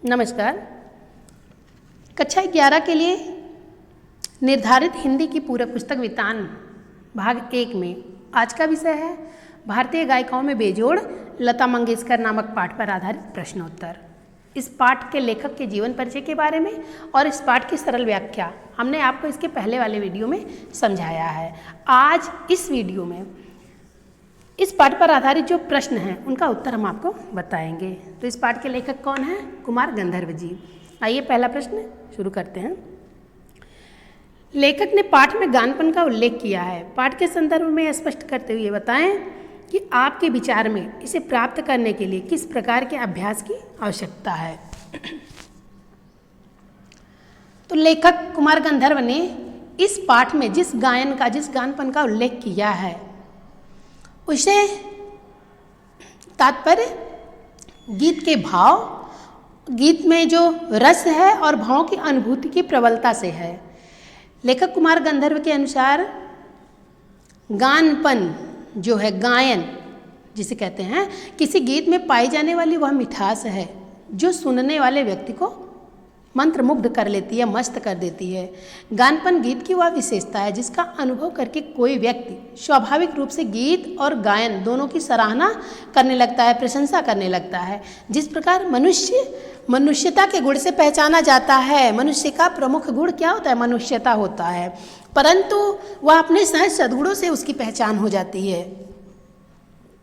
नमस्कार। कक्षा 11 के लिए निर्धारित हिंदी की पूरक पुस्तक वितान भाग 1 में आज का विषय है भारतीय गायिकाओं में बेजोड़ लता मंगेशकर नामक पाठ पर आधारित प्रश्नोत्तर। इस पाठ के लेखक के जीवन परिचय के बारे में और इस पाठ की सरल व्याख्या हमने आपको इसके पहले वाले वीडियो में समझाया है। आज इस वीडियो में इस पाठ पर आधारित जो प्रश्न हैं उनका उत्तर हम आपको बताएंगे। तो इस पाठ के लेखक कौन हैं? कुमार गंधर्व जी। आइए पहला प्रश्न शुरू करते हैं। लेखक ने पाठ में गानपन का उल्लेख किया है। पाठ के संदर्भ में स्पष्ट करते हुए बताएं कि आपके विचार में इसे प्राप्त करने के लिए किस प्रकार के अभ्यास की आवश्यकता है। तो लेखक कुमार गंधर्व ने इस पाठ में जिस गानपन का उल्लेख किया है उसे तात्पर्य गीत के भाव, गीत में जो रस है और भावों की अनुभूति की प्रबलता से है। लेखक कुमार गंधर्व के अनुसार गानपन जो है, गायन जिसे कहते हैं, किसी गीत में पाई जाने वाली वह मिठास है जो सुनने वाले व्यक्ति को मंत्रमुग्ध कर लेती है, मस्त कर देती है। गानपन गीत की वह विशेषता है जिसका अनुभव करके कोई व्यक्ति स्वाभाविक रूप से गीत और गायन दोनों की सराहना करने लगता है, प्रशंसा करने लगता है। जिस प्रकार मनुष्यता के गुण से पहचाना जाता है। मनुष्य का प्रमुख गुण क्या होता है? मनुष्यता होता है, परंतु वह अपने सहज सद्गुणों से उसकी पहचान हो जाती है।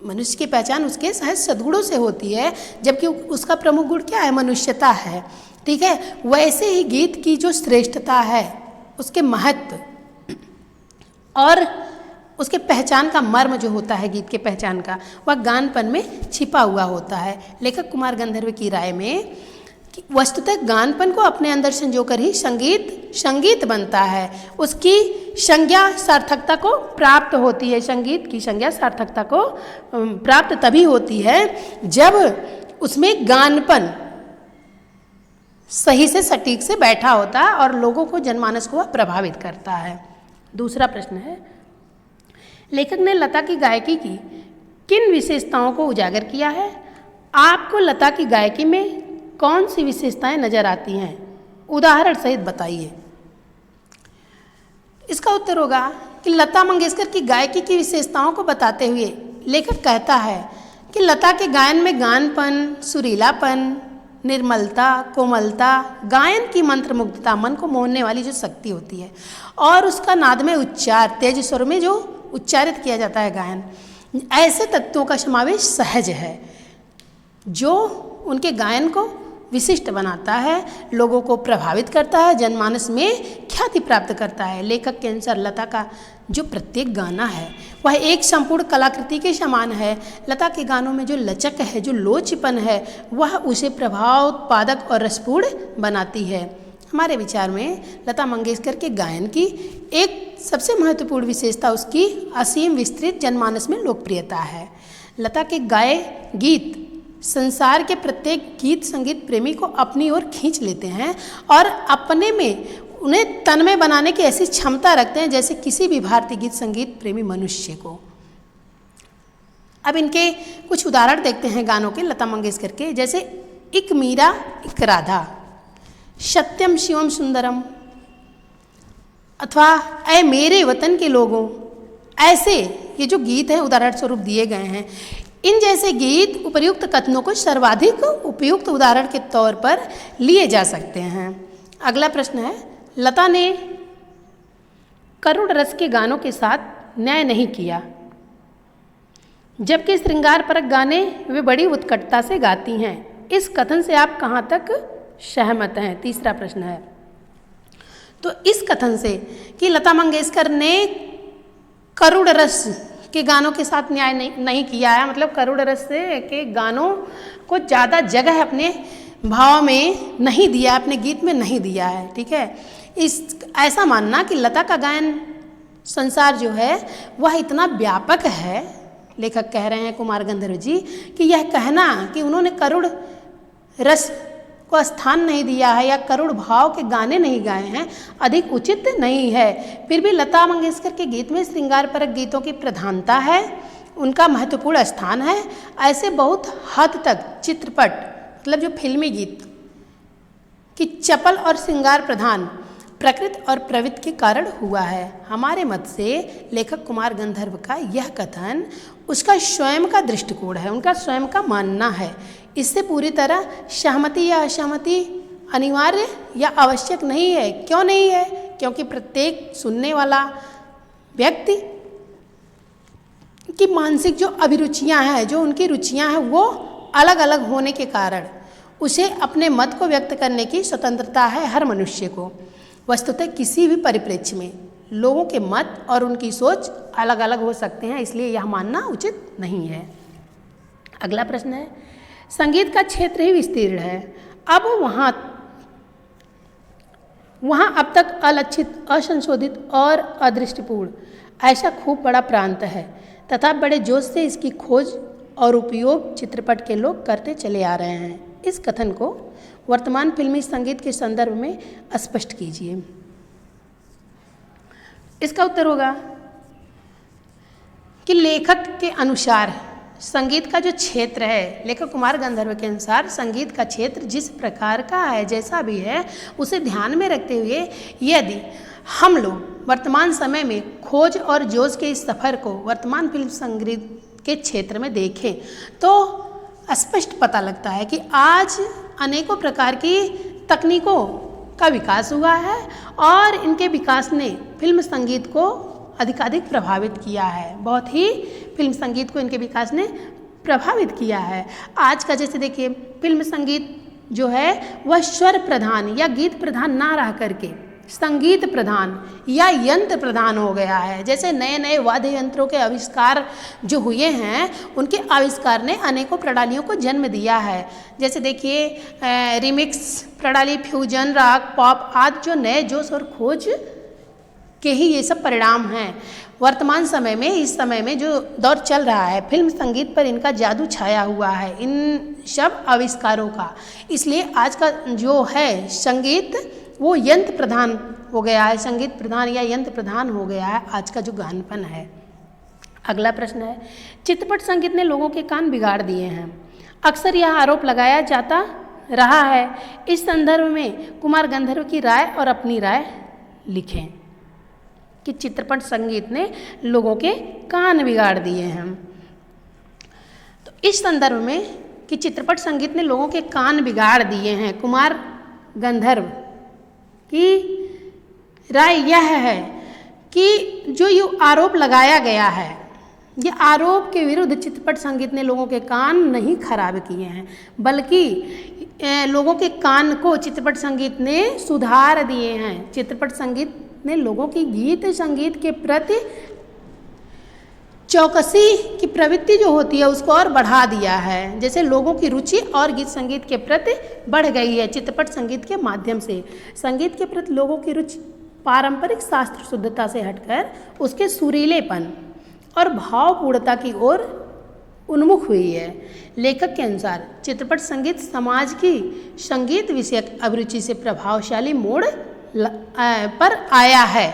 मनुष्य की पहचान उसके सहज सद्गुणों से होती है, जबकि उसका प्रमुख गुण क्या है? मनुष्यता है। ठीक है, वैसे ही गीत की जो श्रेष्ठता है, उसके महत्व और उसके पहचान का मर्म जो होता है गीत के पहचान का, वह गानपन में छिपा हुआ होता है। लेखक कुमार गंधर्व की राय में वस्तुतः गानपन को अपने अंदर संजोकर ही संगीत बनता है। उसकी संज्ञा सार्थकता को प्राप्त होती है। संगीत की संज्ञा सार्थकता को प्राप्त तभी होती है जब उसमें गानपन सही से सटीक से बैठा होता है और लोगों को, जनमानस को वह प्रभावित करता है। दूसरा प्रश्न है, लेखक ने लता की गायकी की किन विशेषताओं को उजागर किया है? आपको लता की गायकी में कौन सी विशेषताएं नजर आती हैं? उदाहरण सहित बताइए। इसका उत्तर होगा कि लता मंगेशकर की गायकी की विशेषताओं को बताते हुए लेखक कहता है कि लता के गायन में गानपन, सुरीलापन, निर्मलता, कोमलता, गायन की मंत्रमुग्धता, मन को मोहने वाली जो शक्ति होती है, और उसका नाद में उच्चार, तेज स्वर में जो उच्चारित किया जाता है गायन, ऐसे तत्वों का समावेश सहज है जो उनके गायन को विशिष्ट बनाता है, लोगों को प्रभावित करता है, जनमानस में ख्याति प्राप्त करता है। लेखक के अनुसार लता का जो प्रत्येक गाना है वह एक संपूर्ण कलाकृति के समान है। लता के गानों में जो लचक है, जो लोचपन है, वह उसे प्रभाव उत्पादक और रसपूर्ण बनाती है। हमारे विचार में लता मंगेशकर के गायन की एक सबसे महत्वपूर्ण विशेषता उसकी असीम विस्तृत जनमानस में लोकप्रियता है। लता के गाए गीत संसार के प्रत्येक गीत संगीत प्रेमी को अपनी ओर खींच लेते हैं और अपने में उन्हें तन्मय बनाने की ऐसी क्षमता रखते हैं जैसे किसी भी भारतीय गीत संगीत प्रेमी मनुष्य को। अब इनके कुछ उदाहरण देखते हैं गानों के, लता मंगेशकर के, जैसे इक मीरा इक राधा, सत्यम शिवम सुंदरम, अथवा ऐ मेरे वतन के लोगों। ऐसे ये जो गीत हैं उदाहरण स्वरूप दिए गए हैं। इन जैसे गीत उपर्युक्त कथनों को सर्वाधिक उपयुक्त उदाहरण के तौर पर लिए जा सकते हैं। अगला प्रश्न है, लता ने करुण रस के गानों के साथ न्याय नहीं किया, जबकि श्रृंगारपरक गाने वे बड़ी उत्कटता से गाती हैं। इस कथन से आप कहाँ तक सहमत हैं? तीसरा प्रश्न है, तो इस कथन से कि लता मंगेशकर ने करुण रस के गानों के साथ न्याय नहीं किया है, मतलब करुण रस से के गानों को ज़्यादा जगह अपने भाव में नहीं दिया, अपने गीत में नहीं दिया है। ठीक है, ऐसा मानना कि लता का गायन संसार जो है वह इतना व्यापक है, लेखक कह रहे हैं कुमार गंधर्व जी, कि यह कहना कि उन्होंने करुण रस को स्थान नहीं दिया है या करुण भाव के गाने नहीं गाए हैं अधिक उचित नहीं है। फिर भी लता मंगेशकर के गीत में श्रृंगारपरक गीतों की प्रधानता है, उनका महत्वपूर्ण स्थान है। ऐसे बहुत हद तक चित्रपट मतलब जो फिल्मी गीत कि चपल और श्रृंगार प्रधान प्रकृति और प्रवृत्ति के कारण हुआ है। हमारे मत से लेखक कुमार गंधर्व का यह कथन उसका स्वयं का दृष्टिकोण है, उनका स्वयं का मानना है। इससे पूरी तरह सहमति या असहमति अनिवार्य या आवश्यक नहीं है। क्यों नहीं है? क्योंकि प्रत्येक सुनने वाला व्यक्ति की मानसिक जो अभिरुचियां हैं, जो उनकी रुचियां हैं, वो अलग अलग होने के कारण उसे अपने मत को व्यक्त करने की स्वतंत्रता है हर मनुष्य को। वस्तुतः किसी भी परिप्रेक्ष्य में लोगों के मत और उनकी सोच अलग अलग हो सकते हैं, इसलिए यह मानना उचित नहीं है। अगला प्रश्न है, संगीत का क्षेत्र ही विस्तीर्ण है, अब वहाँ अब तक अलक्षित, असंशोधित और अदृष्टिपूर्ण ऐसा खूब बड़ा प्रांत है तथा बड़े जोश से इसकी खोज और उपयोग चित्रपट के लोग करते चले आ रहे हैं। इस कथन को वर्तमान फिल्मी संगीत के संदर्भ में स्पष्ट कीजिए। इसका उत्तर होगा कि लेखक के अनुसार संगीत का जो क्षेत्र है, लेखक कुमार गंधर्व के अनुसार संगीत का क्षेत्र जिस प्रकार का है, जैसा भी है, उसे ध्यान में रखते हुए यदि हम लोग वर्तमान समय में खोज और जोश के इस सफ़र को वर्तमान फिल्म संगीत के क्षेत्र में देखें तो स्पष्ट पता लगता है कि आज अनेकों प्रकार की तकनीकों का विकास हुआ है और इनके विकास ने फिल्म संगीत को अधिकाधिक प्रभावित किया है। बहुत ही फिल्म संगीत को इनके विकास ने प्रभावित किया है। आज का जैसे देखिए, फिल्म संगीत जो है वह स्वर प्रधान या गीत प्रधान ना रह करके संगीत प्रधान या यंत्र प्रधान हो गया है। जैसे नए नए वाद्य यंत्रों के आविष्कार जो हुए हैं, उनके आविष्कार ने अनेकों प्रणालियों को जन्म दिया है। जैसे देखिए रिमिक्स प्रणाली, फ्यूजन, रॉक, पॉप आदि जो नए जोश और खोज के ही ये सब परिणाम हैं। वर्तमान समय में, इस समय में जो दौर चल रहा है, फिल्म संगीत पर इनका जादू छाया हुआ है, इन सब आविष्कारों का। इसलिए आज का जो है संगीत वो यंत्र प्रधान हो गया है, संगीत प्रधान या यंत्र प्रधान हो गया है आज का जो गानपन है। अगला प्रश्न है, चित्रपट संगीत ने लोगों के कान बिगाड़ दिए हैं। अक्सर यह आरोप लगाया जाता रहा है। इस संदर्भ में कुमार गंधर्व की राय और अपनी राय लिखें कि चित्रपट संगीत ने लोगों के कान बिगाड़ दिए हैं। तो इस संदर्भ में कि चित्रपट संगीत ने लोगों के कान बिगाड़ दिए हैं, कुमार गंधर्व की राय यह है कि जो ये आरोप लगाया गया है, ये आरोप के विरुद्ध चित्रपट संगीत ने लोगों के कान नहीं खराब किए हैं, बल्कि लोगों के कान को चित्रपट संगीत ने सुधार दिए हैं। चित्रपट संगीत ने लोगों की गीत संगीत के प्रति चौकसी की प्रवृत्ति जो होती है उसको और बढ़ा दिया है। जैसे लोगों की रुचि और गीत संगीत के प्रति बढ़ गई है चित्रपट संगीत के माध्यम से। संगीत के प्रति लोगों की रुचि पारंपरिक शास्त्र शुद्धता से हटकर उसके सुरीलेपन और भावपूर्णता की ओर उन्मुख हुई है। लेखक के अनुसार चित्रपट संगीत समाज की संगीत विषयक अभिरुचि से प्रभावशाली मोड़ पर आया है।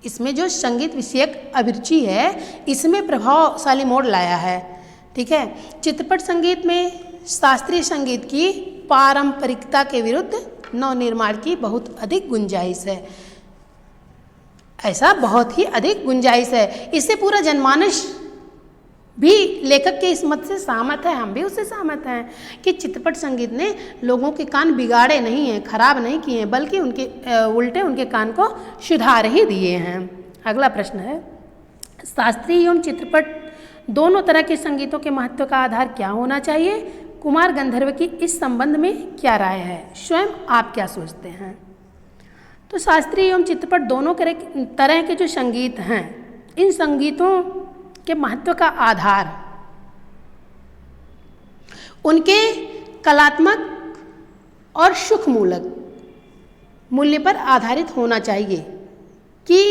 इसमें जो संगीत विषयक अभिरुचि है, इसमें प्रभावशाली मोड़ लाया है। ठीक है, चित्रपट संगीत में शास्त्रीय संगीत की पारंपरिकता के विरुद्ध नवनिर्माण की बहुत अधिक गुंजाइश है। ऐसा बहुत ही अधिक गुंजाइश है। इससे पूरा जनमानस भी लेखक के इस मत से सहमत है, हम भी उससे सहमत हैं कि चित्रपट संगीत ने लोगों के कान बिगाड़े नहीं हैं, खराब नहीं किए हैं, बल्कि उनके उल्टे उनके कान को सुधार ही दिए हैं। अगला प्रश्न है, शास्त्रीय एवं चित्रपट दोनों तरह के संगीतों के महत्व का आधार क्या होना चाहिए? कुमार गंधर्व की इस संबंध में क्या राय है? स्वयं आप क्या सोचते हैं? तो शास्त्रीय एवं चित्रपट दोनों तरह के जो संगीत हैं, इन संगीतों के महत्व का आधार उनके कलात्मक और सुखमूलक मूल्य पर आधारित होना चाहिए कि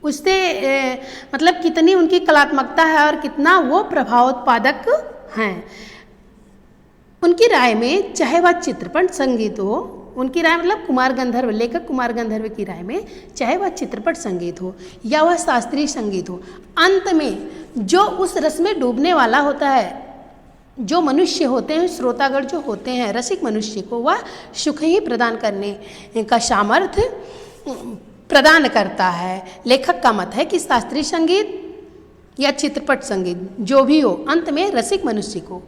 उससे मतलब कितनी उनकी कलात्मकता है और कितना वो प्रभावोत्पादक हैं। उनकी राय में चाहे वह चित्रपट संगीत हो, उनकी राय मतलब कुमार गंधर्व, लेखक कुमार गंधर्व की राय में चाहे वह चित्रपट संगीत हो या वह शास्त्रीय संगीत हो, अंत में जो उस रस में डूबने वाला होता है जो मनुष्य होते हैं, श्रोतागण जो होते हैं, रसिक मनुष्य को वह सुख ही प्रदान करने का सामर्थ्य प्रदान करता है। लेखक का मत है कि शास्त्रीय संगीत या चित्रपट संगीत जो भी हो, अंत में रसिक मनुष्य को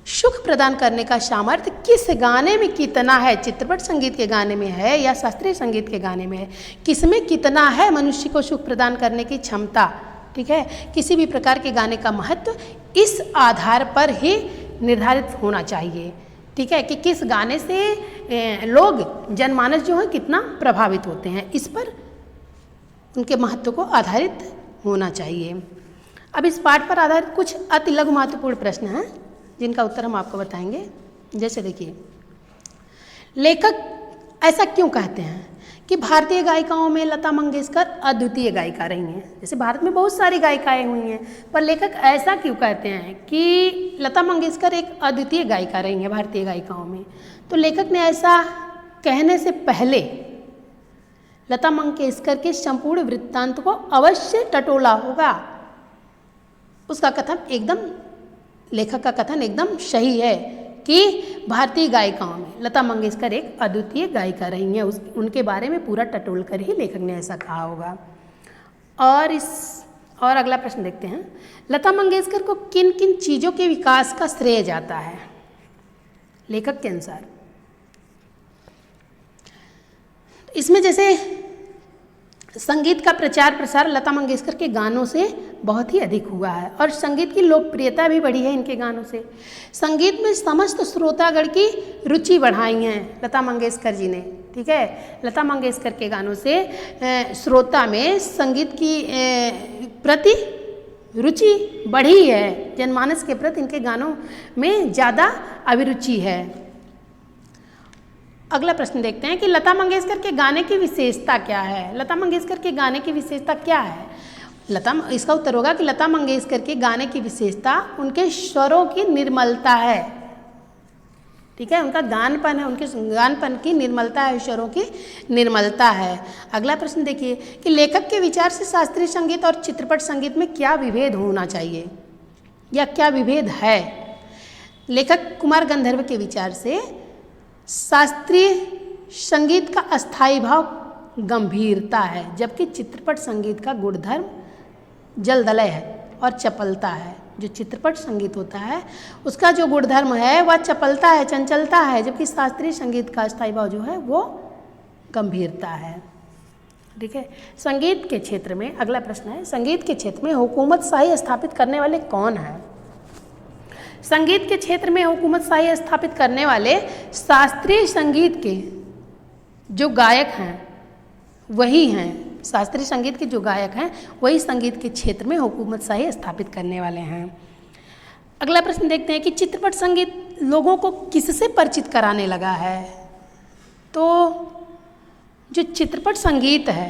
सुख प्रदान करने का सामर्थ्य किस गाने में कितना है, चित्रपट संगीत के गाने में है या शास्त्रीय संगीत के गाने में है, किसमें कितना है मनुष्य को सुख प्रदान करने की क्षमता। ठीक है, किसी भी प्रकार के गाने का महत्व इस आधार पर ही निर्धारित होना चाहिए। ठीक है, कि किस गाने से लोग जनमानस जो है कितना प्रभावित होते हैं, इस पर उनके महत्व को आधारित होना चाहिए। अब इस पाठ पर आधारित कुछ अति लघु महत्वपूर्ण प्रश्न हैं जिनका उत्तर हम आपको बताएंगे। जैसे देखिए, लेखक ऐसा क्यों कहते हैं कि भारतीय गायिकाओं में लता मंगेशकर अद्वितीय गायिका रही हैं। जैसे भारत में बहुत सारी गायिकाएं हुई हैं, पर लेखक ऐसा क्यों कहते हैं कि लता मंगेशकर एक अद्वितीय गायिका रही हैं भारतीय गायिकाओं में। तो लेखक ने ऐसा कहने से पहले लता मंगेशकर के संपूर्ण वृत्तांत को अवश्य टटोला होगा। उसका कथन एकदम, लेखक का कथन एकदम सही है कि भारतीय गायिकाओं में लता मंगेशकर एक अद्वितीय गायिका रही हैं। उनके बारे में पूरा टटोल कर ही लेखक ने ऐसा कहा होगा। और अगला प्रश्न देखते हैं, लता मंगेशकर को किन किन चीज़ों के विकास का श्रेय जाता है लेखक के अनुसार। इसमें जैसे संगीत का प्रचार प्रसार लता मंगेशकर के गानों से बहुत ही अधिक हुआ है और संगीत की लोकप्रियता भी बढ़ी है इनके गानों से। संगीत में समस्त श्रोतागण की रुचि बढ़ाई है लता मंगेशकर जी ने। ठीक है, लता मंगेशकर के गानों से श्रोता में संगीत की प्रति रुचि बढ़ी है, जनमानस के प्रति इनके गानों में ज़्यादा अभिरुचि है। अगला प्रश्न देखते हैं कि लता मंगेशकर के गाने की विशेषता क्या है। लता मंगेशकर के गाने की विशेषता क्या है। इसका उत्तर होगा कि लता मंगेशकर के गाने की विशेषता उनके स्वरों की निर्मलता है। ठीक है, उनका गानपन है, उनके गानपन की निर्मलता है, स्वरों की निर्मलता है। अगला प्रश्न देखिए कि लेखक के विचार से शास्त्रीय संगीत और चित्रपट संगीत में क्या विभेद होना चाहिए या क्या विभेद है। लेखक कुमार गंधर्व के विचार से शास्त्रीय संगीत का अस्थायी भाव गंभीरता है, जबकि चित्रपट संगीत का गुणधर्म जलदलय है और चपलता है। जो चित्रपट संगीत होता है उसका जो गुणधर्म है वह चपलता है, चंचलता है, जबकि शास्त्रीय संगीत का अस्थायी भाव जो है वो गंभीरता है। ठीक है, संगीत के क्षेत्र में अगला प्रश्न है, संगीत के क्षेत्र में हुकूमतशाही स्थापित करने वाले कौन हैं। संगीत के क्षेत्र में हुकूमतशाही स्थापित करने वाले शास्त्रीय संगीत के जो गायक हैं वही हैं। शास्त्रीय संगीत के जो गायक हैं वही संगीत के क्षेत्र में हुकूमतशाही स्थापित करने वाले हैं। अगला प्रश्न देखते हैं कि चित्रपट संगीत लोगों को किससे परिचित कराने लगा है। तो जो चित्रपट संगीत है